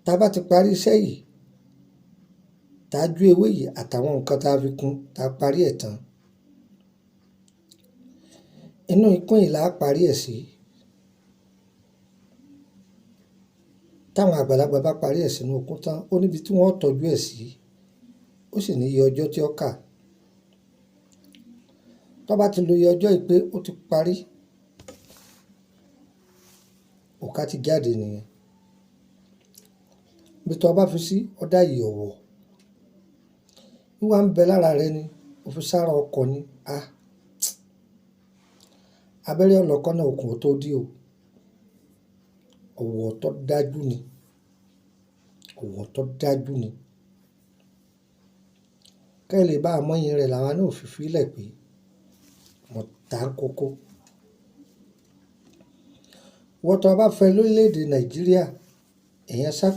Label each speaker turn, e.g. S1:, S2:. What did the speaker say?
S1: tá a bá ti parí iṣẹ́ yìí tá a ju ewé yìí àtàwọn nǹkan tá a fi kún tá a parí ẹ̀ tán inú ikún yìí là á parí ẹ̀ sí. Táwọn àgbàlagbà bá parí ẹ̀ sínú ikún tán ó níbi tí wọ́n tọ́jú ẹ̀ sí ó sì ní iye ọjọ́ tí ó kà. Tó bá ti lo iye ọjọ́ yìí pé ó ti parí òkà ti jáde nìyẹn. Ibi tó bá fi sí ó dá yìí ọ̀wọ̀ wíwá ń bẹ lára rẹ ni ó fi sára ọkọ̀ ni abẹ́rẹ́ ọlọ́kọ́ náà okùn tó dí o. Ọ̀wọ̀ tó dájú ni ọ̀wọ̀ tó dájú ni kẹ́ ẹ lè bá àmọ́yìn rẹ̀ làwọn náà fi fílẹ̀ pé mo ta kókó. Wọ́n tó bá fẹ́ lórílẹ̀‐èdè Nàìjíríà èèyàn sá